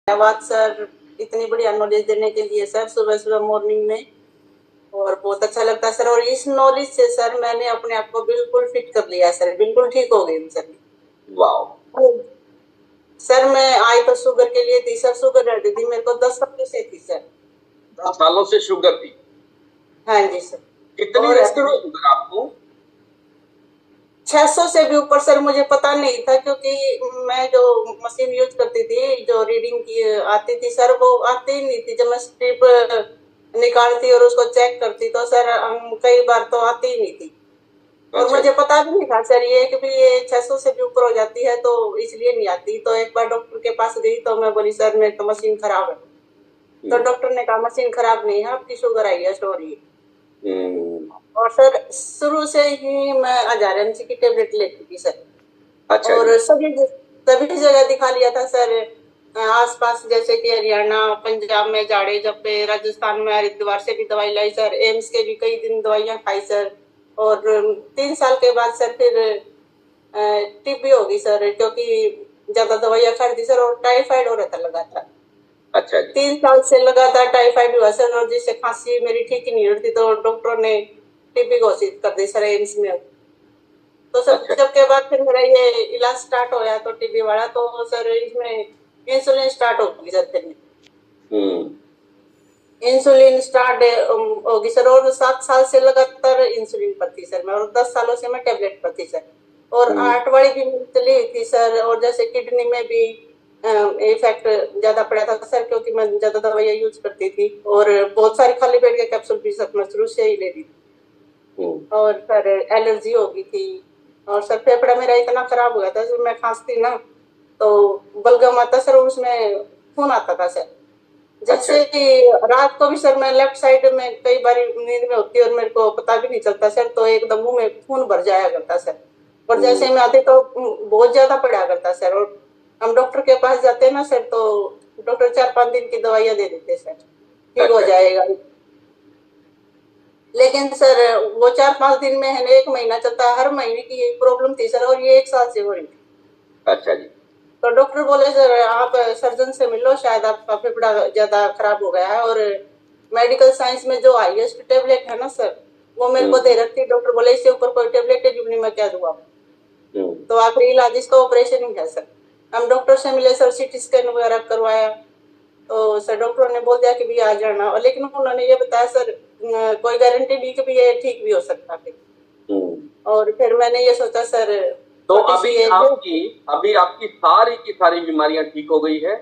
धन्यवाद सर, इतनी बढ़िया नॉलेज देने के लिए सर, सुबह सुबह मॉर्निंग में। और बहुत अच्छा लगता है सर। और इस नॉलेज से सर मैंने अपने आप को बिल्कुल फिट कर लिया सर, बिल्कुल ठीक हो गई सर। वाह सर मैं आई तो शुगर के लिए थी सर, शुगर रहती थी मेरे को 10 सालों से थी सर। 10 सालों से शुगर थी? हाँ जी सर। कितनी और रहती थी शुगर आपको? 600 से भी ऊपर सर, मुझे पता नहीं था क्योंकि मैं जो मशीन यूज करती थी, जो रीडिंग की आती थी सर, वो आती ही नहीं थी। जब मैं स्ट्रिप निकालती और उसको चेक करती तो सर कई बार तो आती ही नहीं थी। और मुझे पता भी नहीं था सर ये कि भी ये 600 से भी ऊपर हो जाती है तो इसलिए नहीं आती। तो एक बार डॉक्टर के पास गई तो मैं बोली सर मेरी तो मशीन खराब है। तो डॉक्टर ने कहा मशीन खराब नहीं है, आपकी शुगर आई है, स्टोरी। और सर शुरू से ही मैं 1000 mg की टेबलेट लेती थी सर। अच्छा और सभी जगह दिखा लिया था सर, आसपास जैसे कि हरियाणा, पंजाब में जाड़े जब्बे, राजस्थान में हरिद्वार से भी दवाई लाई सर, एम्स के भी कई दिन दवाइयां खाई सर। और 3 साल के बाद सर फिर टीबी हो गई सर, क्योंकि ज्यादा दवाइयां खा दी सर। और टाइफाइड हो रहा था लगातार। अच्छा 3 साल से लगातार टाइफाइड हुआ सर, और जिससे खांसी मेरी ठीक ही नहीं होती, तो डॉक्टरों ने टीबी घोषित कर दी सर एम्स में। तो सर जब के बाद फिर मेरा ये इलाज स्टार्ट होया तो टीबी वाला, तो सर इसमें इंसुलिन स्टार्ट होगी सर फिर। इंसुलिन स्टार्ट होगी सर। और 7 साल से लगातार इंसुलिन पर थी सर मैं, और 10 सालों से मैं टेबलेट पर थी सर। और 8 वाली भी चली थी सर। और जैसे किडनी में भी इफेक्ट ज्यादा पड़ा था सर, क्योंकि मैं ज्यादा दवाइयां यूज करती थी। और बहुत सारे खाली पेट के कैप्सूल भी सर मैं शुरू से ही ले रही थी। और सर एलर्जी हो गई थी। और सर फेफड़ा मेरा इतना खराब हो गया था सर, मैं खांसती ना तो बलगम आता सर, उसमें खून आता था सर। जैसे कि रात को भी सर मैं लेफ्ट साइड में कई बार नींद में होती और मेरे को पता भी नहीं चलता सर, तो एकदम मुंह में खून भर जाया करता सर। और जैसे मैं आती तो बहुत ज्यादा पड़ा करता सर। और हम डॉक्टर के पास जाते हैं ना सर, तो डॉक्टर 4-5 दिन की दवाइयां दे देते सर, ठीक हो जाएगा। लेकिन सर वो 4-5 दिन में है, 1 महीना चलता है, हर महीने की यही प्रॉब्लम थी सर, और ये 1 साल से हो रही थी। अच्छा जी। तो डॉक्टर बोले सर आप सर्जन से मिलो, शायद आपका फेफड़ा ज्यादा खराब हो गया है। और मेडिकल साइंस में जो हाईएस्ट टेबलेट है ना सर, वो मेरे को दे रखी। डॉक्टर बोले इससे ऊपर कोई टेबलेट है नहीं, मैं क्या दूं आपको। तो आखिरी इलाज इसका ऑपरेशन ही है सर। हम डॉक्टर से मिले सर, सीटी स्कैन वगैरह करवाया, तो सर डॉक्टर ने बोल दिया कि भी आ जाना। लेकिन उन्होंने ये बताया सर कोई गारंटी नहीं कि भी ये ठीक भी हो सकता है। और फिर मैंने ये सोचा सर, तो अभी आपकी सारी की सारी बीमारियां ठीक हो गई है?